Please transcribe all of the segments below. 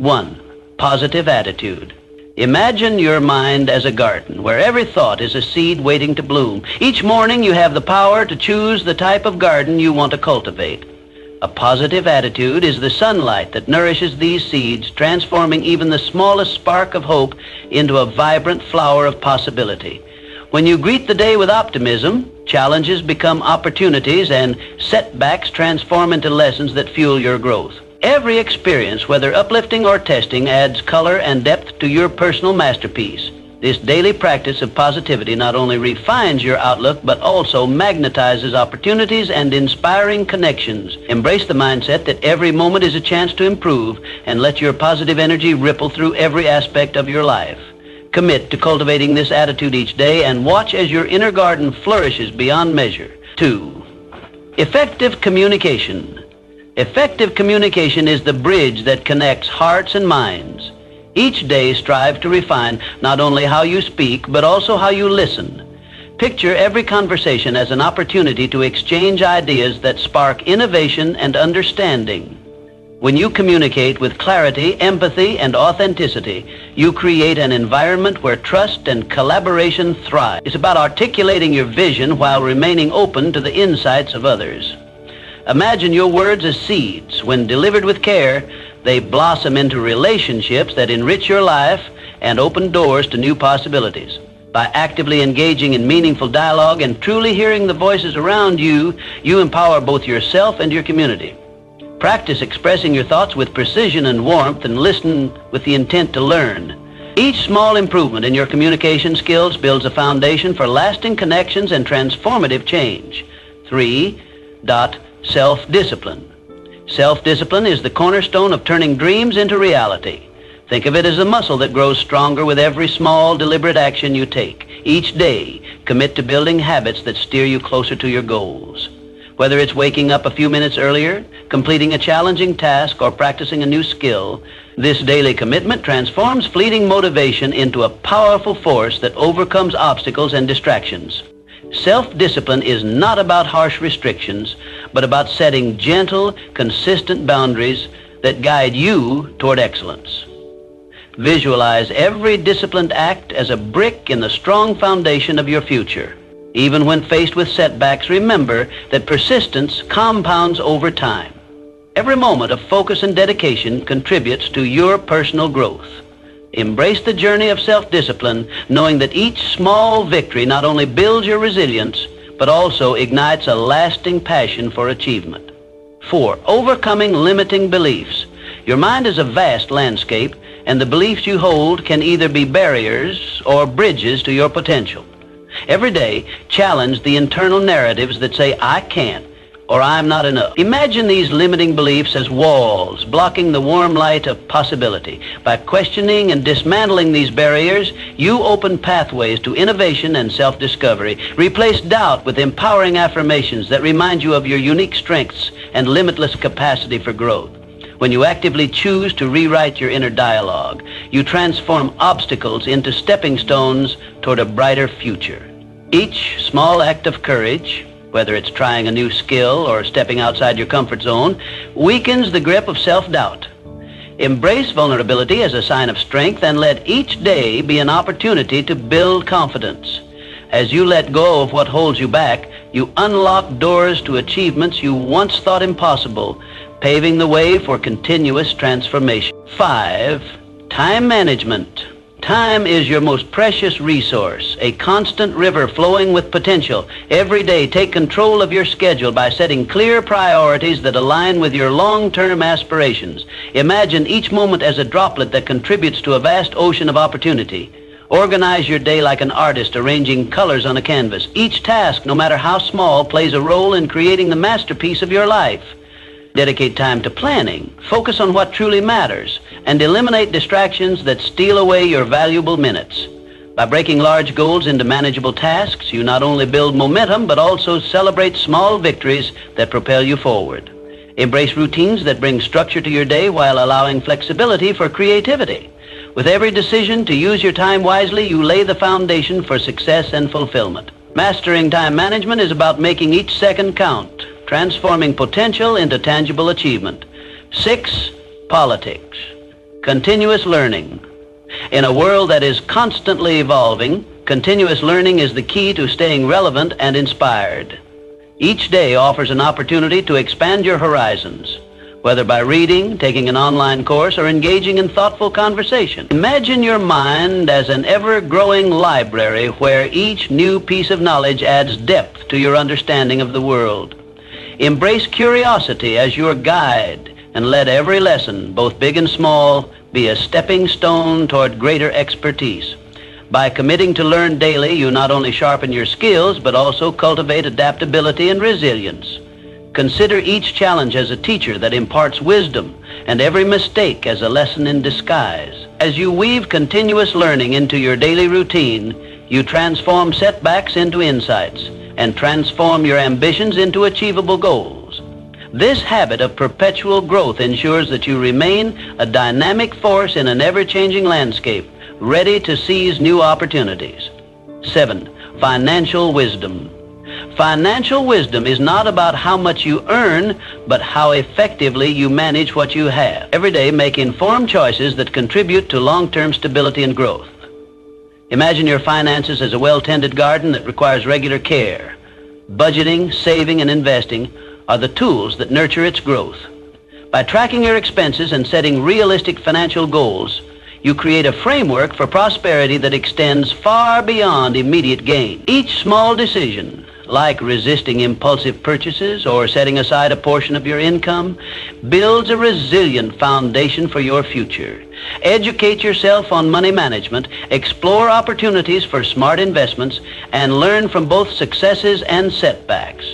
1. Positive attitude. Imagine your mind as a garden where every thought is a seed waiting to bloom. Each morning you have the power to choose the type of garden you want to cultivate. A positive attitude is the sunlight that nourishes these seeds, transforming even the smallest spark of hope into a vibrant flower of possibility. When you greet the day with optimism, challenges become opportunities and setbacks transform into lessons that fuel your growth. Every experience, whether uplifting or testing, adds color and depth to your personal masterpiece. This daily practice of positivity not only refines your outlook, but also magnetizes opportunities and inspiring connections. Embrace the mindset that every moment is a chance to improve, and let your positive energy ripple through every aspect of your life. Commit to cultivating this attitude each day and watch as your inner garden flourishes beyond measure. 2. Effective communication. Effective communication is the bridge that connects hearts and minds. Each day strive to refine not only how you speak, but also how you listen. Picture every conversation as an opportunity to exchange ideas that spark innovation and understanding. When you communicate with clarity, empathy, and authenticity, you create an environment where trust and collaboration thrive. It's about articulating your vision while remaining open to the insights of others. Imagine your words as seeds. When delivered with care, they blossom into relationships that enrich your life and open doors to new possibilities. By actively engaging in meaningful dialogue and truly hearing the voices around you, you empower both yourself and your community. Practice expressing your thoughts with precision and warmth, and listen with the intent to learn. Each small improvement in your communication skills builds a foundation for lasting connections and transformative change. 3. Self-discipline. Self-discipline is the cornerstone of turning dreams into reality. Think of it as a muscle that grows stronger with every small, deliberate action you take. Each day, commit to building habits that steer you closer to your goals. Whether it's waking up a few minutes earlier, completing a challenging task, or practicing a new skill, this daily commitment transforms fleeting motivation into a powerful force that overcomes obstacles and distractions. Self-discipline is not about harsh restrictions, but about setting gentle, consistent boundaries that guide you toward excellence. Visualize every disciplined act as a brick in the strong foundation of your future. Even when faced with setbacks, remember that persistence compounds over time. Every moment of focus and dedication contributes to your personal growth. Embrace the journey of self-discipline, knowing that each small victory not only builds your resilience, but also ignites a lasting passion for achievement. 4. Overcoming limiting beliefs. Your mind is a vast landscape, and the beliefs you hold can either be barriers or bridges to your potential. Every day, challenge the internal narratives that say, "I can't," or "I'm not enough." Imagine these limiting beliefs as walls blocking the warm light of possibility. By questioning and dismantling these barriers, you open pathways to innovation and self-discovery. Replace doubt with empowering affirmations that remind you of your unique strengths and limitless capacity for growth. When you actively choose to rewrite your inner dialogue, you transform obstacles into stepping stones toward a brighter future. Each small act of courage, whether it's trying a new skill or stepping outside your comfort zone, weakens the grip of self-doubt. Embrace vulnerability as a sign of strength, and let each day be an opportunity to build confidence. As you let go of what holds you back, you unlock doors to achievements you once thought impossible, paving the way for continuous transformation. 5. Time management. Time is your most precious resource, a constant river flowing with potential. Every day, take control of your schedule by setting clear priorities that align with your long-term aspirations. Imagine each moment as a droplet that contributes to a vast ocean of opportunity. Organize your day like an artist arranging colors on a canvas. Each task, no matter how small, plays a role in creating the masterpiece of your life. Dedicate time to planning, focus on what truly matters, and eliminate distractions that steal away your valuable minutes. By breaking large goals into manageable tasks, you not only build momentum, but also celebrate small victories that propel you forward. Embrace routines that bring structure to your day while allowing flexibility for creativity. With every decision to use your time wisely, you lay the foundation for success and fulfillment. Mastering time management is about making each second count, transforming potential into tangible achievement. 6. Politics. Continuous learning. In a world that is constantly evolving, continuous learning is the key to staying relevant and inspired. Each day offers an opportunity to expand your horizons, whether by reading, taking an online course, or engaging in thoughtful conversation. Imagine your mind as an ever-growing library where each new piece of knowledge adds depth to your understanding of the world. Embrace curiosity as your guide and let every lesson, both big and small, be a stepping stone toward greater expertise. By committing to learn daily, you not only sharpen your skills, but also cultivate adaptability and resilience. Consider each challenge as a teacher that imparts wisdom, and every mistake as a lesson in disguise. As you weave continuous learning into your daily routine, you transform setbacks into insights, and transform your ambitions into achievable goals. This habit of perpetual growth ensures that you remain a dynamic force in an ever-changing landscape, ready to seize new opportunities. 7. Financial wisdom. Financial wisdom is not about how much you earn, but how effectively you manage what you have. Every day, make informed choices that contribute to long-term stability and growth. Imagine your finances as a well-tended garden that requires regular care. Budgeting, saving, and investing are the tools that nurture its growth. By tracking your expenses and setting realistic financial goals, you create a framework for prosperity that extends far beyond immediate gain. Each small decision, like resisting impulsive purchases or setting aside a portion of your income, builds a resilient foundation for your future. Educate yourself on money management, explore opportunities for smart investments, and learn from both successes and setbacks.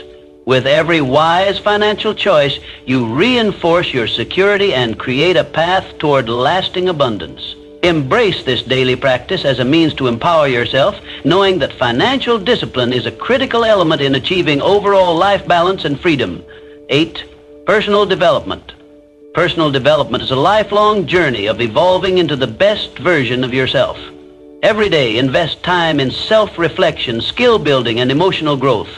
With every wise financial choice, you reinforce your security and create a path toward lasting abundance. Embrace this daily practice as a means to empower yourself, knowing that financial discipline is a critical element in achieving overall life balance and freedom. 8. Personal development. Personal development is a lifelong journey of evolving into the best version of yourself. Every day, invest time in self-reflection, skill building, and emotional growth.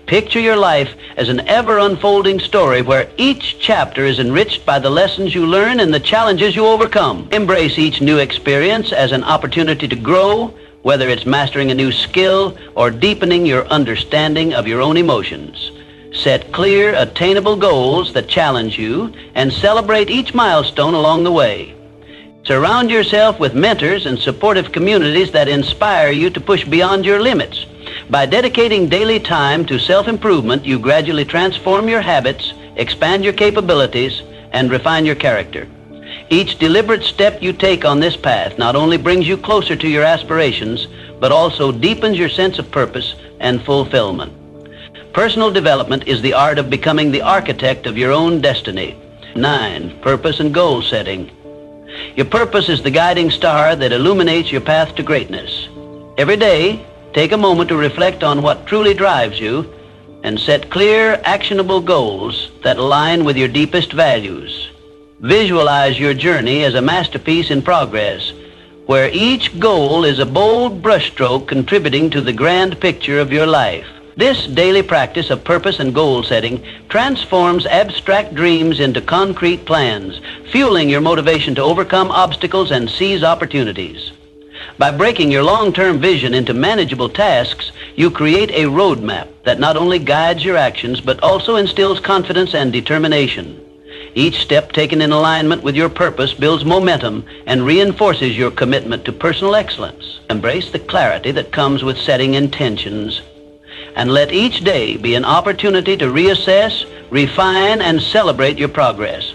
Picture your life as an ever-unfolding story where each chapter is enriched by the lessons you learn and the challenges you overcome. Embrace each new experience as an opportunity to grow, whether it's mastering a new skill or deepening your understanding of your own emotions. Set clear, attainable goals that challenge you and celebrate each milestone along the way. Surround yourself with mentors and supportive communities that inspire you to push beyond your limits. By dedicating daily time to self-improvement, you gradually transform your habits, expand your capabilities, and refine your character. Each deliberate step you take on this path not only brings you closer to your aspirations, but also deepens your sense of purpose and fulfillment. Personal development is the art of becoming the architect of your own destiny. 9. Purpose and goal setting. Your purpose is the guiding star that illuminates your path to greatness. Every day, take a moment to reflect on what truly drives you and set clear, actionable goals that align with your deepest values. Visualize your journey as a masterpiece in progress, where each goal is a bold brushstroke contributing to the grand picture of your life. This daily practice of purpose and goal setting transforms abstract dreams into concrete plans, fueling your motivation to overcome obstacles and seize opportunities. By breaking your long-term vision into manageable tasks, you create a roadmap that not only guides your actions, but also instills confidence and determination. Each step taken in alignment with your purpose builds momentum and reinforces your commitment to personal excellence. Embrace the clarity that comes with setting intentions, and let each day be an opportunity to reassess, refine, and celebrate your progress.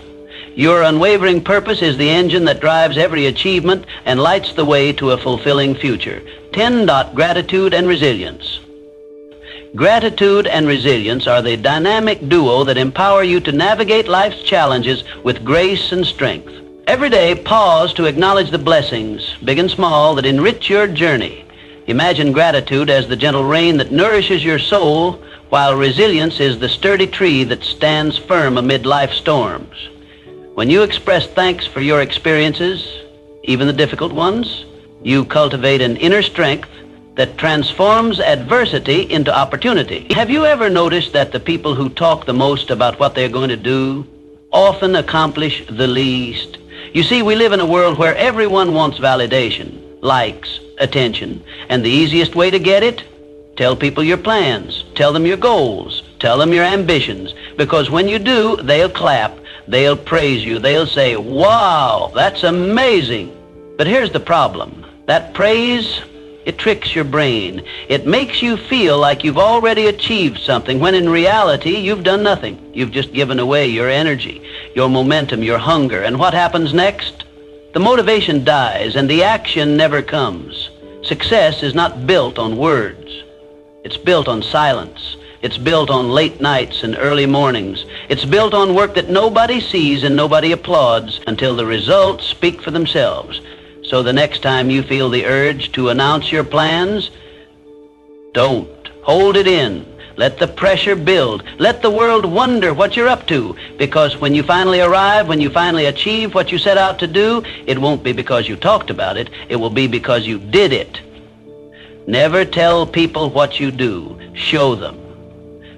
Your unwavering purpose is the engine that drives every achievement and lights the way to a fulfilling future. 10. Gratitude and resilience. Gratitude and resilience are the dynamic duo that empower you to navigate life's challenges with grace and strength. Every day, pause to acknowledge the blessings, big and small, that enrich your journey. Imagine gratitude as the gentle rain that nourishes your soul, while resilience is the sturdy tree that stands firm amid life's storms. When you express thanks for your experiences, even the difficult ones, you cultivate an inner strength that transforms adversity into opportunity. Have you ever noticed that the people who talk the most about what they're going to do often accomplish the least? You see, we live in a world where everyone wants validation, likes, attention, and the easiest way to get it? Tell people your plans, tell them your goals, tell them your ambitions, because when you do, they'll clap, they'll praise you, they'll say, wow, that's amazing. But here's the problem. That praise, it tricks your brain. It makes you feel like you've already achieved something, when in reality, you've done nothing. You've just given away your energy, your momentum, your hunger. And what happens next? The motivation dies and the action never comes. Success is not built on words. It's built on silence. It's built on late nights and early mornings. It's built on work that nobody sees and nobody applauds until the results speak for themselves. So the next time you feel the urge to announce your plans, don't. Hold it in. Let the pressure build. Let the world wonder what you're up to. Because when you finally arrive, when you finally achieve what you set out to do, it won't be because you talked about it. It will be because you did it. Never tell people what you do. Show them.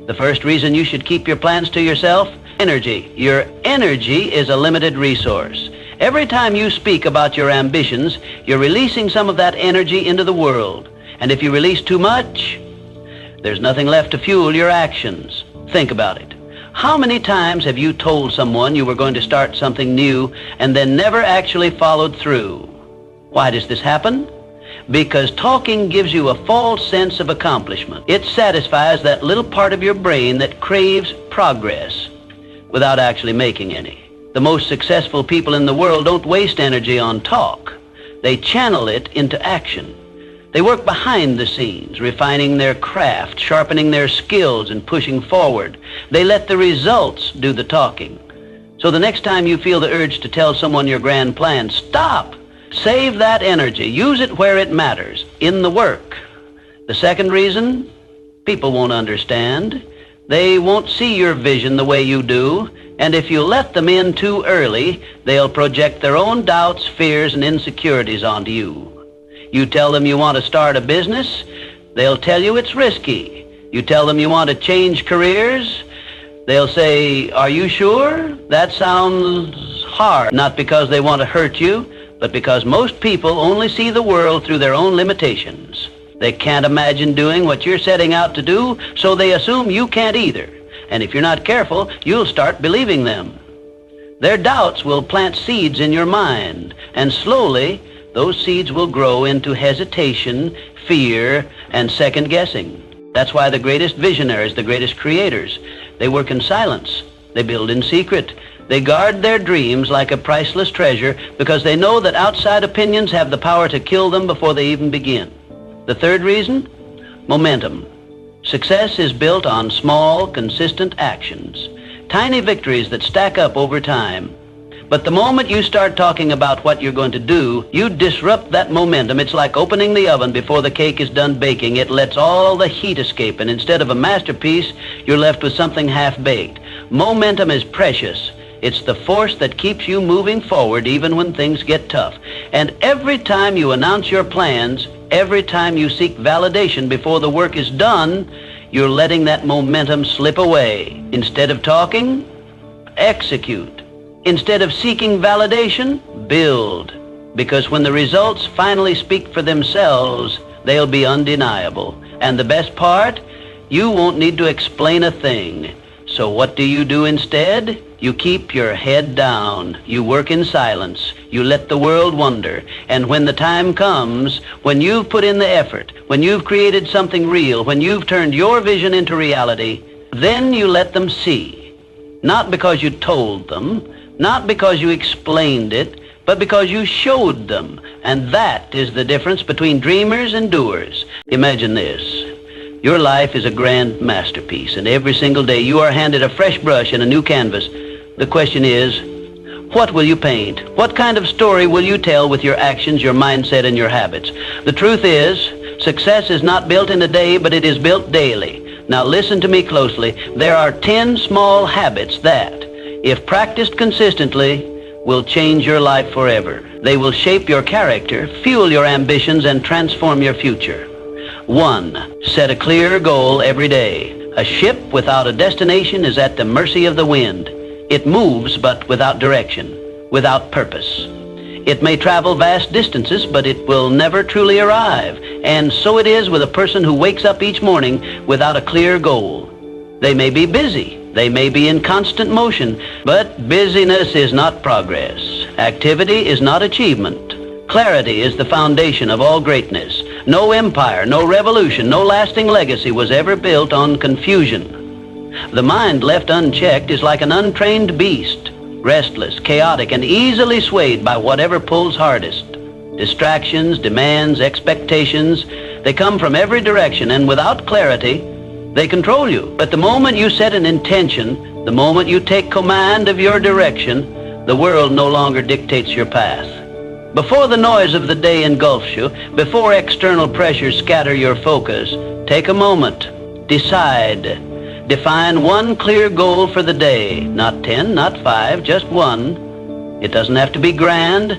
The first reason you should keep your plans to yourself, energy. Your energy is a limited resource. Every time you speak about your ambitions, you're releasing some of that energy into the world. And if you release too much, there's nothing left to fuel your actions. Think about it. How many times have you told someone you were going to start something new and then never actually followed through? Why does this happen? Because talking gives you a false sense of accomplishment. It satisfies that little part of your brain that craves progress without actually making any. The most successful people in the world don't waste energy on talk. They channel it into action. They work behind the scenes, refining their craft, sharpening their skills, and pushing forward. They let the results do the talking. So the next time you feel the urge to tell someone your grand plan, stop. Save that energy. Use it where it matters, in the work. The second reason, people won't understand. They won't see your vision the way you do, and if you let them in too early, they'll project their own doubts, fears, and insecurities onto you. You tell them you want to start a business, they'll tell you it's risky. You tell them you want to change careers, they'll say, are you sure? That sounds hard. Not because they want to hurt you, but because most people only see the world through their own limitations. They can't imagine doing what you're setting out to do, so they assume you can't either. And if you're not careful, you'll start believing them. Their doubts will plant seeds in your mind, and slowly, those seeds will grow into hesitation, fear, and second guessing. That's why the greatest visionaries, the greatest creators, they work in silence. They build in secret. They guard their dreams like a priceless treasure because they know that outside opinions have the power to kill them before they even begin. The third reason? Momentum. Success is built on small, consistent actions, tiny victories that stack up over time. But the moment you start talking about what you're going to do, you disrupt that momentum. It's like opening the oven before the cake is done baking. It lets all the heat escape, and instead of a masterpiece, you're left with something half-baked. Momentum is precious. It's the force that keeps you moving forward even when things get tough. And every time you announce your plans, every time you seek validation before the work is done, you're letting that momentum slip away. Instead of talking, execute. Instead of seeking validation, build. Because when the results finally speak for themselves, they'll be undeniable. And the best part, you won't need to explain a thing. So what do you do instead? You keep your head down. You work in silence. You let the world wonder. And when the time comes, when you've put in the effort, when you've created something real, when you've turned your vision into reality, then you let them see. Not because you told them, not because you explained it, but because you showed them. And that is the difference between dreamers and doers. Imagine this. Your life is a grand masterpiece, and every single day you are handed a fresh brush and a new canvas. The question is, what will you paint? What kind of story will you tell with your actions, your mindset, and your habits? The truth is, success is not built in a day, but it is built daily. Now listen to me closely. There are 10 small habits that, if practiced consistently, will change your life forever. They will shape your character, fuel your ambitions, and transform your future. 1. Set a clear goal every day. A ship without a destination is at the mercy of the wind. It moves, but without direction. without purpose. It may travel vast distances, but it will never truly arrive. And so it is with a person who wakes up each morning without a clear goal. They may be busy. They may be in constant motion, but busyness is not progress. Activity is not achievement. Clarity is the foundation of all greatness. No empire, no revolution, no lasting legacy was ever built on confusion. The mind left unchecked is like an untrained beast, restless, chaotic, and easily swayed by whatever pulls hardest. Distractions, demands, expectations, they come from every direction, and without clarity, they control you. But the moment you set an intention, the moment you take command of your direction, the world no longer dictates your path. Before the noise of the day engulfs you, before external pressures scatter your focus, take a moment, decide. Define one clear goal for the day. Not 10, not 5, just one. It doesn't have to be grand.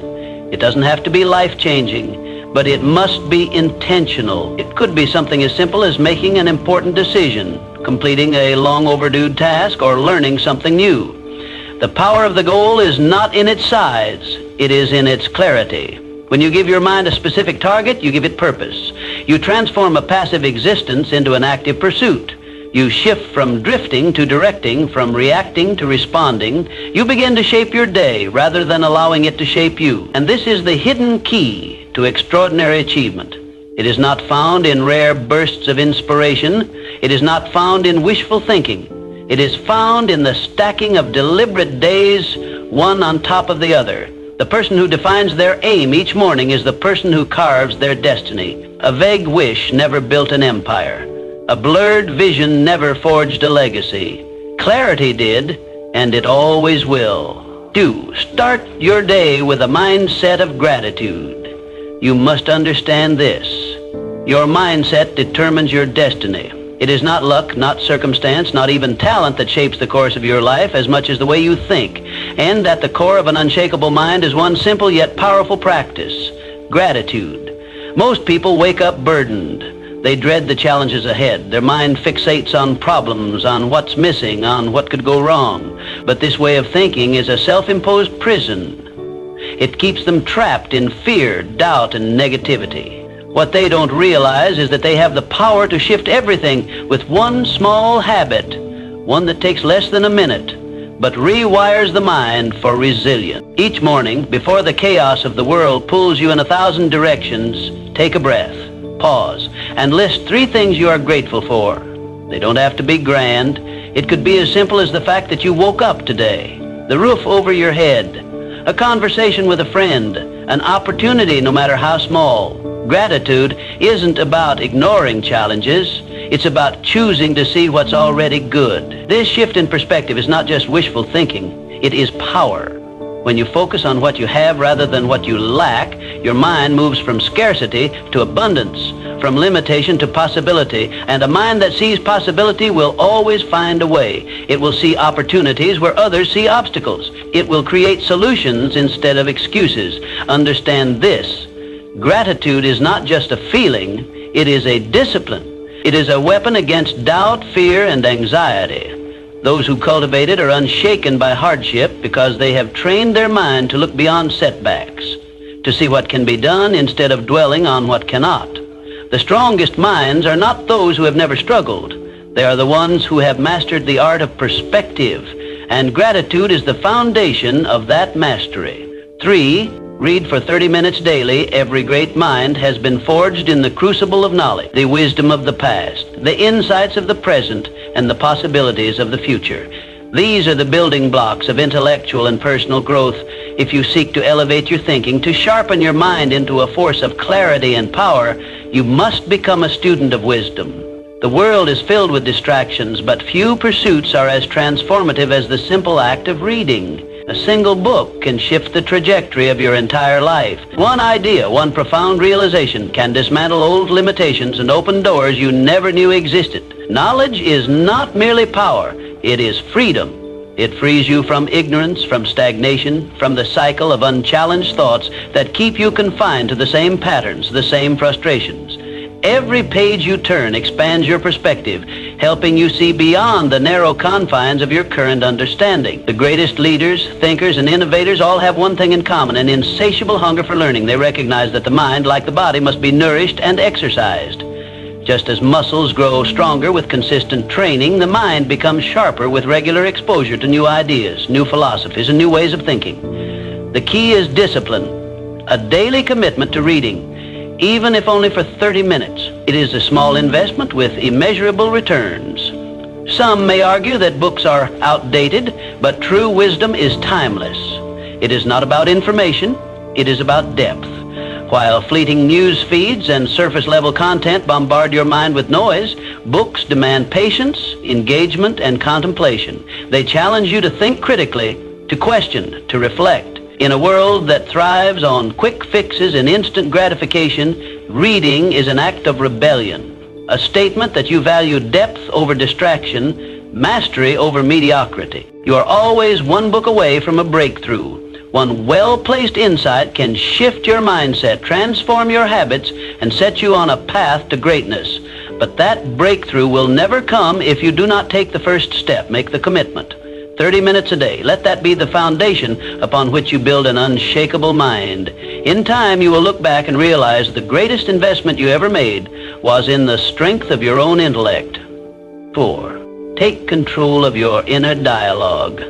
It doesn't have to be life-changing, but it must be intentional. It could be something as simple as making an important decision, completing a long overdue task, or learning something new. The power of the goal is not in its size. It is in its clarity. When you give your mind a specific target, you give it purpose. You transform a passive existence into an active pursuit. You shift from drifting to directing, from reacting to responding. You begin to shape your day rather than allowing it to shape you. And this is the hidden key to extraordinary achievement. It is not found in rare bursts of inspiration. It is not found in wishful thinking. It is found in the stacking of deliberate days, one on top of the other. The person who defines their aim each morning is the person who carves their destiny. A vague wish never built an empire. A blurred vision never forged a legacy. Clarity did, and it always will. 2. Start your day with a mindset of gratitude. You must understand this. Your mindset determines your destiny. It is not luck, not circumstance, not even talent that shapes the course of your life as much as the way you think. And at the core of an unshakable mind is one simple yet powerful practice: gratitude. Most people wake up burdened. They dread the challenges ahead. Their mind fixates on problems, on what's missing, on what could go wrong. But this way of thinking is a self-imposed prison. It keeps them trapped in fear, doubt, and negativity. What they don't realize is that they have the power to shift everything with one small habit, one that takes less than a minute, but rewires the mind for resilience. Each morning, before the chaos of the world pulls you in 1,000 directions, take a breath, pause, and list 3 things you are grateful for. They don't have to be grand. It could be as simple as the fact that you woke up today, the roof over your head, a conversation with a friend, an opportunity no matter how small. Gratitude isn't about ignoring challenges. It's about choosing to see what's already good. This shift in perspective is not just wishful thinking. It is power. When you focus on what you have rather than what you lack, your mind moves from scarcity to abundance, from limitation to possibility. And a mind that sees possibility will always find a way. It will see opportunities where others see obstacles. It will create solutions instead of excuses. Understand this. Gratitude is not just a feeling, it is a discipline. It is a weapon against doubt, fear, and anxiety. Those who cultivate it are unshaken by hardship because they have trained their mind to look beyond setbacks, to see what can be done instead of dwelling on what cannot. The strongest minds are not those who have never struggled. They are the ones who have mastered the art of perspective, and gratitude is the foundation of that mastery. 3. Read for 30 minutes daily. Every great mind has been forged in the crucible of knowledge, the wisdom of the past, the insights of the present, and the possibilities of the future. These are the building blocks of intellectual and personal growth. If you seek to elevate your thinking, to sharpen your mind into a force of clarity and power, you must become a student of wisdom. The world is filled with distractions, but few pursuits are as transformative as the simple act of reading. A single book can shift the trajectory of your entire life. One idea, one profound realization can dismantle old limitations and open doors you never knew existed. Knowledge is not merely power, it is freedom. It frees you from ignorance, from stagnation, from the cycle of unchallenged thoughts that keep you confined to the same patterns, the same frustrations. Every page you turn expands your perspective. helping you see beyond the narrow confines of your current understanding. The greatest leaders, thinkers, and innovators all have one thing in common, an insatiable hunger for learning. They recognize that the mind, like the body, must be nourished and exercised. Just as muscles grow stronger with consistent training, the mind becomes sharper with regular exposure to new ideas, new philosophies, and new ways of thinking. The key is discipline, a daily commitment to reading, even if only for 30 minutes. It is a small investment with immeasurable returns. Some may argue that books are outdated, but true wisdom is timeless. It is not about information, it is about depth. While fleeting news feeds and surface-level content bombard your mind with noise, books demand patience, engagement, and contemplation. They challenge you to think critically, to question, to reflect. In a world that thrives on quick fixes and instant gratification, reading is an act of rebellion, a statement that you value depth over distraction, mastery over mediocrity. You are always one book away from a breakthrough. One well-placed insight can shift your mindset, transform your habits, and set you on a path to greatness. But that breakthrough will never come if you do not take the first step, make the commitment. 30 minutes a day. Let that be the foundation upon which you build an unshakable mind. In time, you will look back and realize the greatest investment you ever made was in the strength of your own intellect. 4. Take control of your inner dialogue.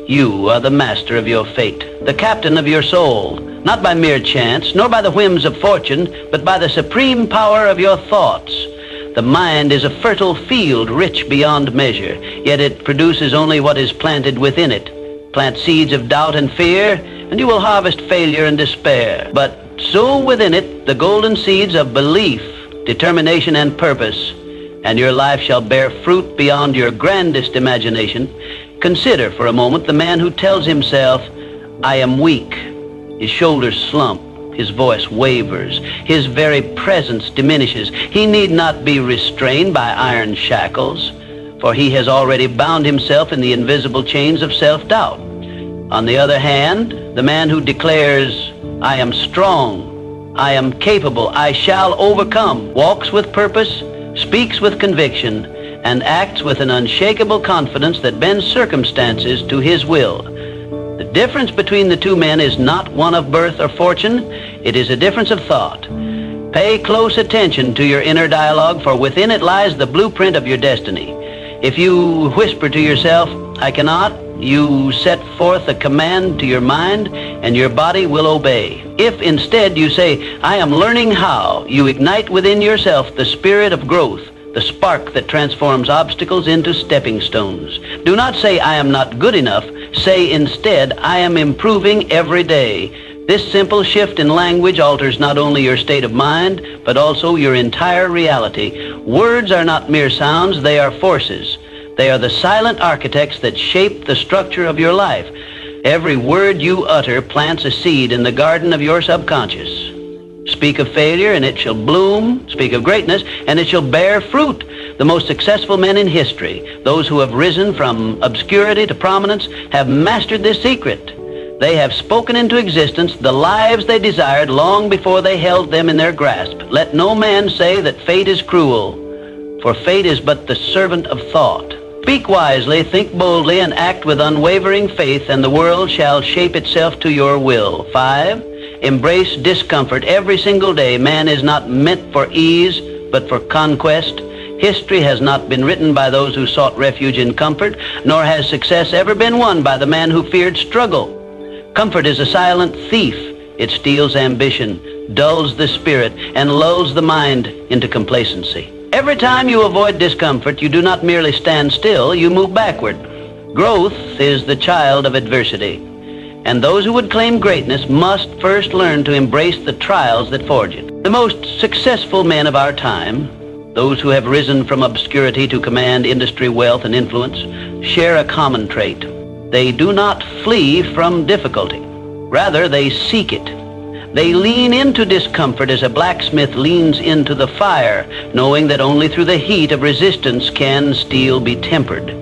You are the master of your fate, the captain of your soul, not by mere chance, nor by the whims of fortune, but by the supreme power of your thoughts. The mind is a fertile field, rich beyond measure, yet it produces only what is planted within it. Plant seeds of doubt and fear, and you will harvest failure and despair. But sow within it the golden seeds of belief, determination, and purpose, and your life shall bear fruit beyond your grandest imagination. Consider for a moment the man who tells himself, "I am weak." His shoulders slump, his voice wavers, his very presence diminishes. He need not be restrained by iron shackles, for he has already bound himself in the invisible chains of self-doubt. On the other hand, the man who declares, "I am strong, I am capable, I shall overcome," walks with purpose, speaks with conviction, and acts with an unshakable confidence that bends circumstances to his will. The difference between the two men is not one of birth or fortune, it is a difference of thought. Pay close attention to your inner dialogue, for within it lies the blueprint of your destiny. If you whisper to yourself, "I cannot," you set forth a command to your mind, and your body will obey. If instead you say, "I am learning how," you ignite within yourself the spirit of growth, the spark that transforms obstacles into stepping stones. Do not say, "I am not good enough." Say instead, "I am improving every day." This simple shift in language alters not only your state of mind, but also your entire reality. Words are not mere sounds, they are forces. They are the silent architects that shape the structure of your life. Every word you utter plants a seed in the garden of your subconscious. Speak of failure and it shall bloom. Speak of greatness and it shall bear fruit. The most successful men in history, those who have risen from obscurity to prominence, have mastered this secret. They have spoken into existence the lives they desired long before they held them in their grasp. Let no man say that fate is cruel, for fate is but the servant of thought. Speak wisely, think boldly, and act with unwavering faith, and the world shall shape itself to your will. 5. Embrace discomfort every single day. Man is not meant for ease, but for conquest. History has not been written by those who sought refuge in comfort, nor has success ever been won by the man who feared struggle. Comfort is a silent thief. It steals ambition, dulls the spirit, and lulls the mind into complacency. Every time you avoid discomfort, you do not merely stand still, you move backward. Growth is the child of adversity, and those who would claim greatness must first learn to embrace the trials that forge it. The most successful men of our time, those who have risen from obscurity to command industry, wealth, and influence, share a common trait. They do not flee from difficulty. Rather, they seek it. They lean into discomfort as a blacksmith leans into the fire, knowing that only through the heat of resistance can steel be tempered.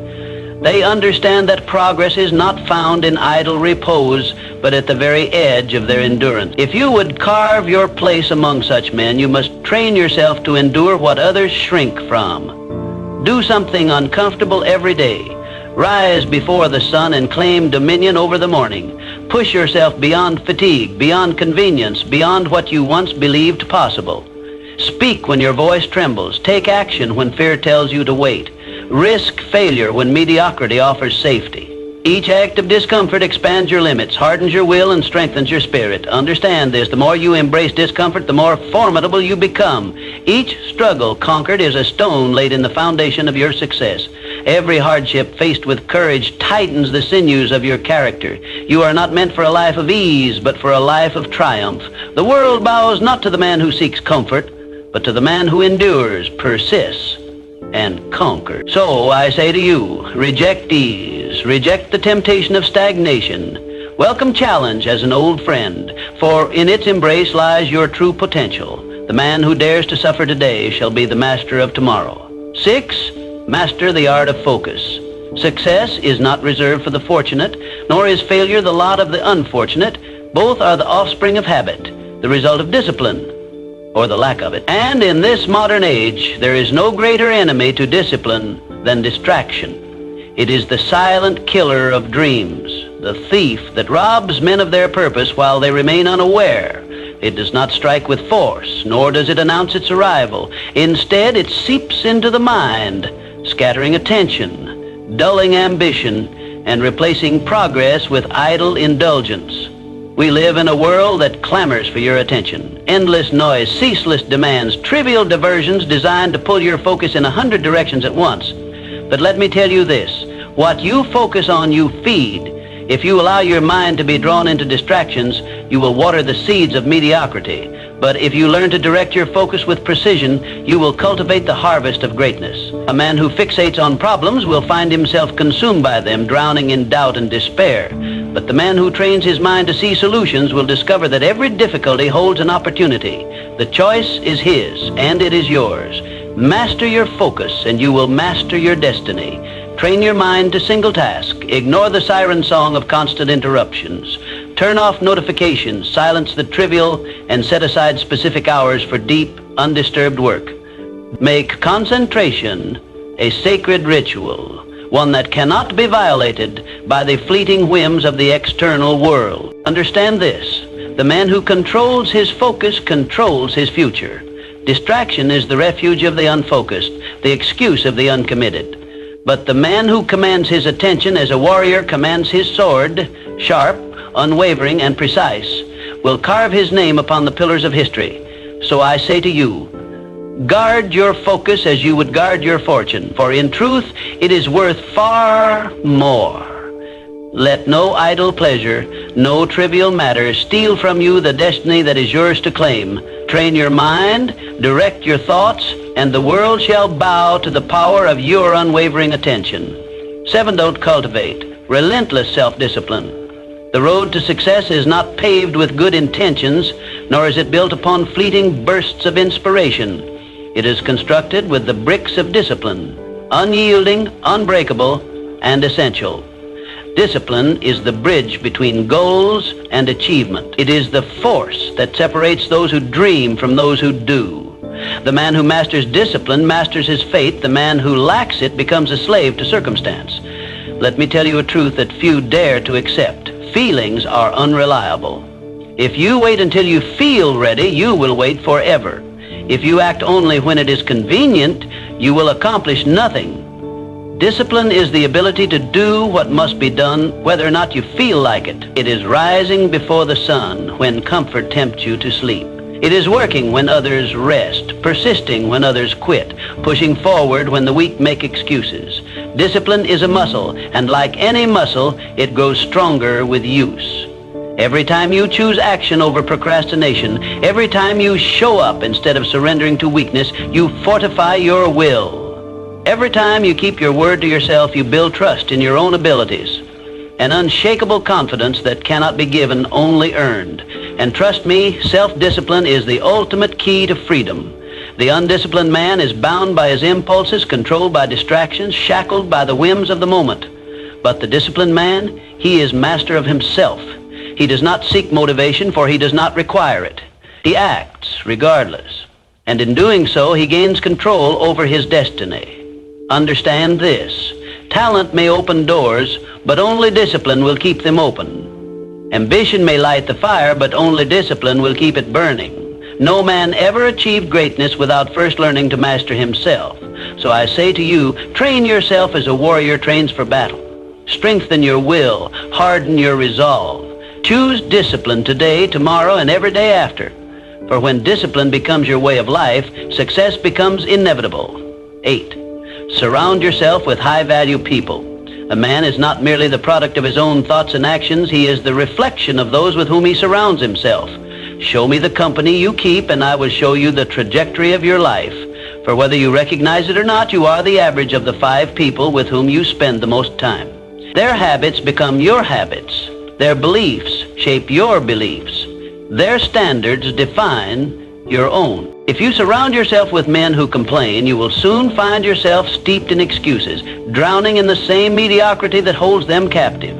They understand that progress is not found in idle repose, but at the very edge of their endurance. If you would carve your place among such men, you must train yourself to endure what others shrink from. Do something uncomfortable every day. Rise before the sun and claim dominion over the morning. Push yourself beyond fatigue, beyond convenience, beyond what you once believed possible. Speak when your voice trembles. Take action when fear tells you to wait. Risk failure when mediocrity offers safety. Each act of discomfort expands your limits, hardens your will, and strengthens your spirit. Understand this. The more you embrace discomfort, the more formidable you become. Each struggle conquered is a stone laid in the foundation of your success. Every hardship faced with courage tightens the sinews of your character. You are not meant for a life of ease, but for a life of triumph. The world bows not to the man who seeks comfort, but to the man who endures, persists, and conquers. So I say to you, reject ease, reject the temptation of stagnation. Welcome challenge as an old friend, for in its embrace lies your true potential. The man who dares to suffer today shall be the master of tomorrow. 6. Master the art of focus. Success is not reserved for the fortunate, nor is failure the lot of the unfortunate. Both are the offspring of habit, the result of discipline, or the lack of it. And in this modern age, there is no greater enemy to discipline than distraction. It is the silent killer of dreams, the thief that robs men of their purpose while they remain unaware. It does not strike with force, nor does it announce its arrival. Instead, it seeps into the mind, scattering attention, dulling ambition, and replacing progress with idle indulgence. We live in a world that clamors for your attention. Endless noise, ceaseless demands, trivial diversions designed to pull your focus in 100 directions at once. But let me tell you this, what you focus on, you feed. If you allow your mind to be drawn into distractions, you will water the seeds of mediocrity. But if you learn to direct your focus with precision, you will cultivate the harvest of greatness. A man who fixates on problems will find himself consumed by them, drowning in doubt and despair. But the man who trains his mind to see solutions will discover that every difficulty holds an opportunity. The choice is his, and it is yours. Master your focus, and you will master your destiny. Train your mind to single task. Ignore the siren song of constant interruptions. Turn off notifications, silence the trivial, and set aside specific hours for deep, undisturbed work. Make concentration a sacred ritual, one that cannot be violated by the fleeting whims of the external world. Understand this, the man who controls his focus controls his future. Distraction is the refuge of the unfocused, the excuse of the uncommitted. But the man who commands his attention as a warrior commands his sword, sharp, unwavering, and precise, will carve his name upon the pillars of history. So I say to you, guard your focus as you would guard your fortune, for in truth it is worth far more. Let no idle pleasure, no trivial matter steal from you the destiny that is yours to claim. Train your mind, direct your thoughts, and the world shall bow to the power of your unwavering attention. 7. Don't cultivate relentless self-discipline. The road to success is not paved with good intentions, nor is it built upon fleeting bursts of inspiration. It is constructed with the bricks of discipline, unyielding, unbreakable, and essential. Discipline is the bridge between goals and achievement. It is the force that separates those who dream from those who do. The man who masters discipline masters his fate. The man who lacks it becomes a slave to circumstance. Let me tell you a truth that few dare to accept. Feelings are unreliable. If you wait until you feel ready, you will wait forever. If you act only when it is convenient, you will accomplish nothing. Discipline is the ability to do what must be done, whether or not you feel like it. It is rising before the sun when comfort tempts you to sleep. It is working when others rest, persisting when others quit, pushing forward when the weak make excuses. Discipline is a muscle, and like any muscle, it grows stronger with use. Every time you choose action over procrastination, every time you show up instead of surrendering to weakness, you fortify your will. Every time you keep your word to yourself, you build trust in your own abilities, an unshakable confidence that cannot be given, only earned. And trust me, self-discipline is the ultimate key to freedom. The undisciplined man is bound by his impulses, controlled by distractions, shackled by the whims of the moment. But the disciplined man, he is master of himself. He does not seek motivation, for he does not require it. He acts regardless, and in doing so, he gains control over his destiny. Understand this. Talent may open doors, but only discipline will keep them open. Ambition may light the fire, but only discipline will keep it burning. No man ever achieved greatness without first learning to master himself. So I say to you, train yourself as a warrior trains for battle. Strengthen your will, harden your resolve. Choose discipline today, tomorrow, and every day after. For when discipline becomes your way of life, success becomes inevitable. 8. Surround yourself with high-value people. A man is not merely the product of his own thoughts and actions, he is the reflection of those with whom he surrounds himself. Show me the company you keep, and I will show you the trajectory of your life. For whether you recognize it or not, you are the average of the 5 people with whom you spend the most time. Their habits become your habits. Their beliefs shape your beliefs. Their standards define your own. If you surround yourself with men who complain, you will soon find yourself steeped in excuses, drowning in the same mediocrity that holds them captive.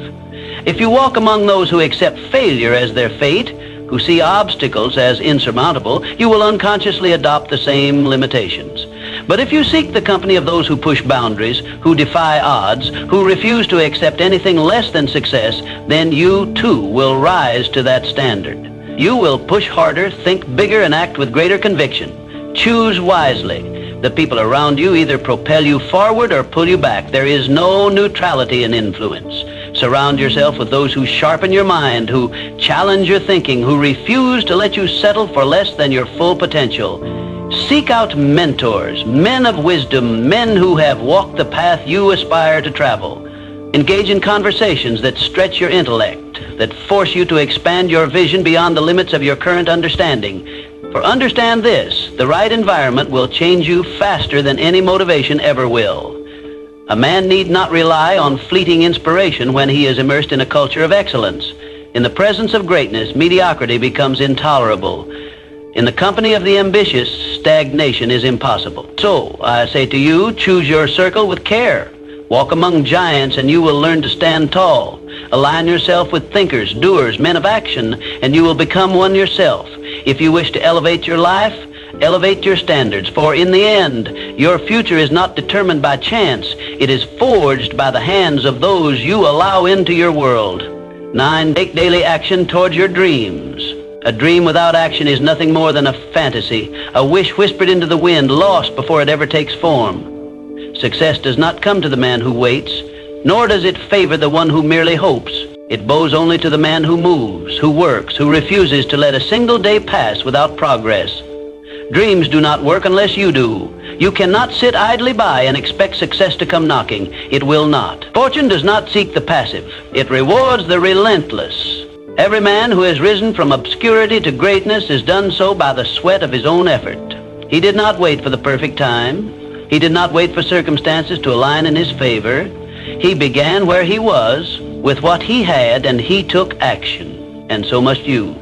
If you walk among those who accept failure as their fate, who see obstacles as insurmountable, you will unconsciously adopt the same limitations. But if you seek the company of those who push boundaries, who defy odds, who refuse to accept anything less than success, then you too will rise to that standard. You will push harder, think bigger, and act with greater conviction. Choose wisely. The people around you either propel you forward or pull you back. There is no neutrality in influence. Surround yourself with those who sharpen your mind, who challenge your thinking, who refuse to let you settle for less than your full potential. Seek out mentors, men of wisdom, men who have walked the path you aspire to travel. Engage in conversations that stretch your intellect, that force you to expand your vision beyond the limits of your current understanding. For understand this, the right environment will change you faster than any motivation ever will. A man need not rely on fleeting inspiration when he is immersed in a culture of excellence. In the presence of greatness, mediocrity becomes intolerable. In the company of the ambitious, stagnation is impossible. So, I say to you, choose your circle with care. Walk among giants and you will learn to stand tall. Align yourself with thinkers, doers, men of action, and you will become one yourself. If you wish to elevate your life, elevate your standards, for in the end, your future is not determined by chance. It is forged by the hands of those you allow into your world. 9. Take daily action towards your dreams. A dream without action is nothing more than a fantasy, a wish whispered into the wind, lost before it ever takes form. Success does not come to the man who waits, nor does it favor the one who merely hopes. It bows only to the man who moves, who works, who refuses to let a single day pass without progress. Dreams do not work unless you do. You cannot sit idly by and expect success to come knocking. It will not. Fortune does not seek the passive. It rewards the relentless. Every man who has risen from obscurity to greatness has done so by the sweat of his own effort. He did not wait for the perfect time. He did not wait for circumstances to align in his favor. He began where he was, with what he had, and he took action. And so must you.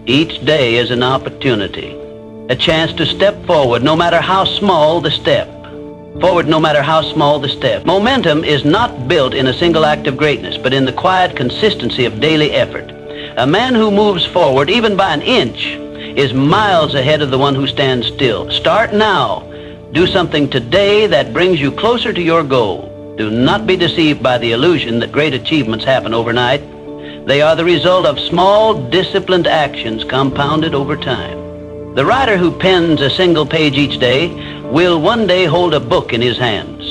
Each day is an opportunity, a chance to step forward, no matter how small the step. Forward, no matter how small the step. Momentum is not built in a single act of greatness, but in the quiet consistency of daily effort. A man who moves forward, even by an inch, is miles ahead of the one who stands still. Start now. Do something today that brings you closer to your goal. Do not be deceived by the illusion that great achievements happen overnight. They are the result of small, disciplined actions compounded over time. The writer who pens a single page each day will one day hold a book in his hands.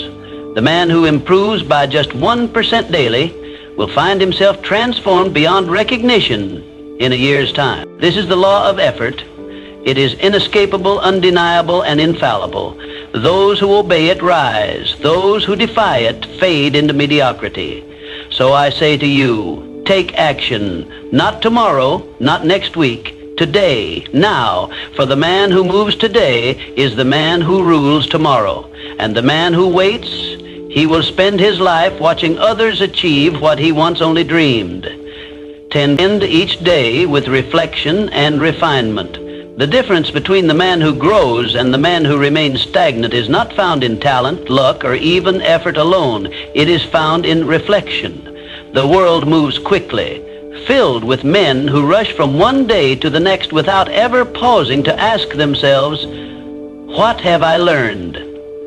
The man who improves by just 1% daily will find himself transformed beyond recognition in a year's time. This is the law of effort. It is inescapable, undeniable, and infallible. Those who obey it rise. Those who defy it fade into mediocrity. So I say to you, take action. Not tomorrow, not next week. Today, now. For the man who moves today is the man who rules tomorrow. And the man who waits, he will spend his life watching others achieve what he once only dreamed. Tend each day with reflection and refinement. The difference between the man who grows and the man who remains stagnant is not found in talent, luck, or even effort alone. It is found in reflection. The world moves quickly, filled with men who rush from one day to the next without ever pausing to ask themselves, what have I learned?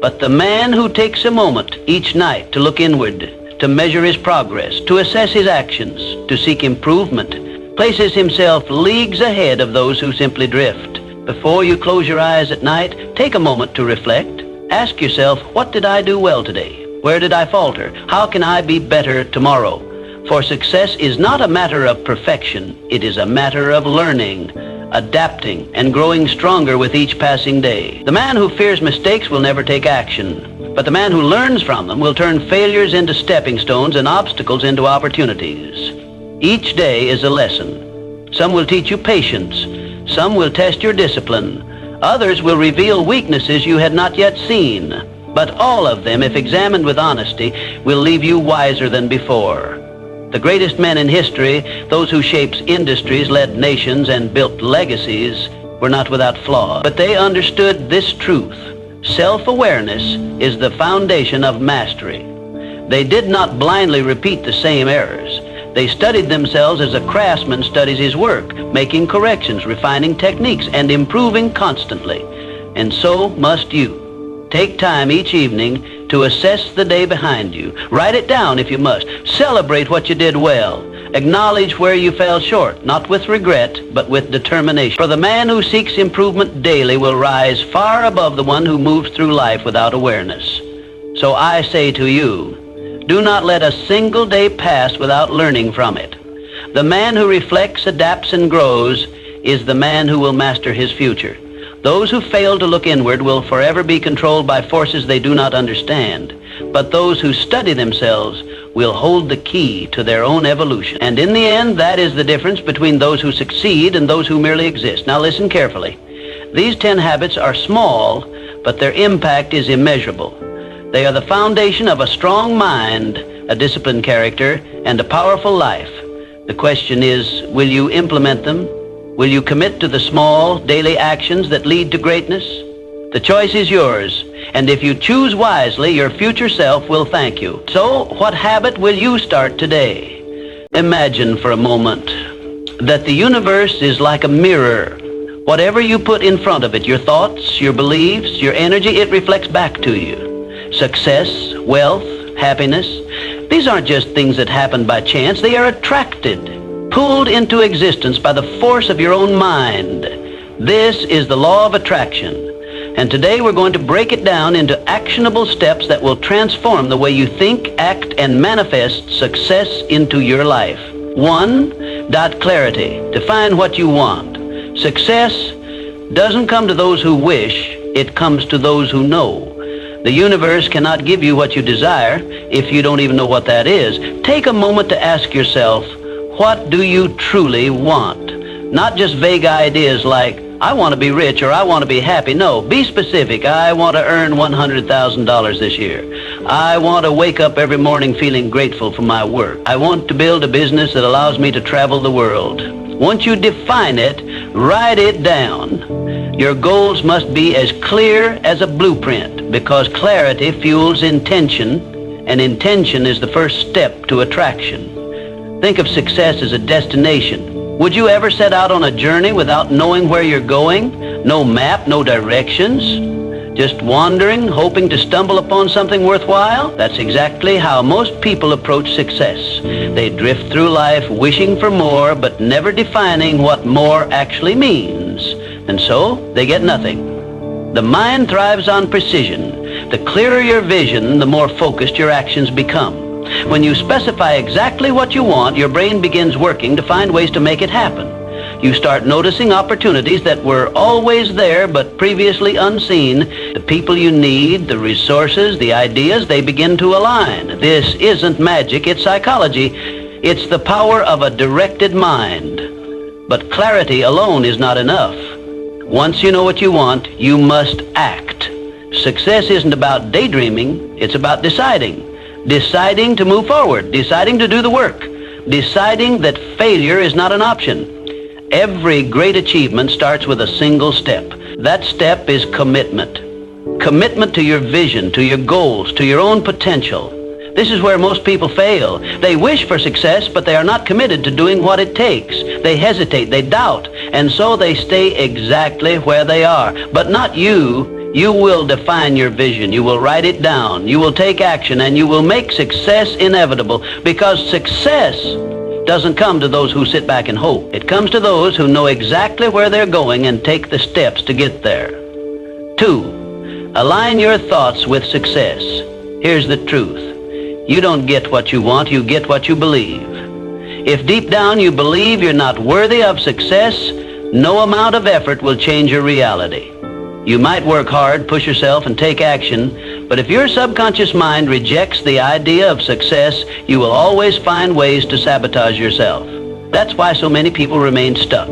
But the man who takes a moment each night to look inward, to measure his progress, to assess his actions, to seek improvement, places himself leagues ahead of those who simply drift. Before you close your eyes at night, take a moment to reflect. Ask yourself, what did I do well today? Where did I falter? How can I be better tomorrow? For success is not a matter of perfection. It is a matter of learning, adapting, and growing stronger with each passing day. The man who fears mistakes will never take action, but the man who learns from them will turn failures into stepping stones and obstacles into opportunities. Each day is a lesson. Some will teach you patience. Some will test your discipline. Others will reveal weaknesses you had not yet seen. But all of them, if examined with honesty, will leave you wiser than before. The greatest men in history, those who shaped industries, led nations, and built legacies, were not without flaw. But they understood this truth. Self-awareness is the foundation of mastery. They did not blindly repeat the same errors. They studied themselves as a craftsman studies his work, making corrections, refining techniques, and improving constantly. And so must you. Take time each evening to assess the day behind you. Write it down if you must. Celebrate what you did well. Acknowledge where you fell short, not with regret, but with determination. For the man who seeks improvement daily will rise far above the one who moves through life without awareness. So I say to you, do not let a single day pass without learning from it. The man who reflects, adapts, and grows is the man who will master his future. Those who fail to look inward will forever be controlled by forces they do not understand. But those who study themselves will hold the key to their own evolution. And in the end, that is the difference between those who succeed and those who merely exist. Now listen carefully. These 10 habits are small, but their impact is immeasurable. They are the foundation of a strong mind, a disciplined character, and a powerful life. The question is, will you implement them? Will you commit to the small, daily actions that lead to greatness? The choice is yours, and if you choose wisely, your future self will thank you. So, what habit will you start today? Imagine for a moment that the universe is like a mirror. Whatever you put in front of it, your thoughts, your beliefs, your energy, it reflects back to you. Success, wealth, happiness, these aren't just things that happen by chance. They are attracted, pulled into existence by the force of your own mind. This is the law of attraction. And today we're going to break it down into actionable steps that will transform the way you think, act, and manifest success into your life. 1. Clarity. Define what you want. Success doesn't come to those who wish, it comes to those who know. The universe cannot give you what you desire if you don't even know what that is. Take a moment to ask yourself, what do you truly want? Not just vague ideas like, I want to be rich or I want to be happy. No, be specific. I want to earn $100,000 this year. I want to wake up every morning feeling grateful for my work. I want to build a business that allows me to travel the world. Once you define it, write it down. Your goals must be as clear as a blueprint because clarity fuels intention, and intention is the first step to attraction. Think of success as a destination. Would you ever set out on a journey without knowing where you're going? No map, no directions? Just wandering, hoping to stumble upon something worthwhile? That's exactly how most people approach success. They drift through life wishing for more, but never defining what more actually means. And so, they get nothing. The mind thrives on precision. The clearer your vision, the more focused your actions become. When you specify exactly what you want, your brain begins working to find ways to make it happen. You start noticing opportunities that were always there but previously unseen. The people you need, the resources, the ideas, they begin to align. This isn't magic, it's psychology. It's the power of a directed mind. But clarity alone is not enough. Once you know what you want, you must act. Success isn't about daydreaming, it's about deciding. Deciding to move forward, deciding to do the work, deciding that failure is not an option. Every great achievement starts with a single step. That step is commitment. Commitment to your vision, to your goals, to your own potential. This is where most people fail. They wish for success, but they are not committed to doing what it takes. They hesitate, they doubt, and so they stay exactly where they are. But not you. You will define your vision. You will write it down. You will take action, and you will make success inevitable, because success doesn't come to those who sit back and hope. It comes to those who know exactly where they're going and take the steps to get there. 2, align your thoughts with success. Here's the truth. You don't get what you want, you get what you believe. If deep down you believe you're not worthy of success, no amount of effort will change your reality. You might work hard, push yourself, and take action, but if your subconscious mind rejects the idea of success, you will always find ways to sabotage yourself. That's why so many people remain stuck,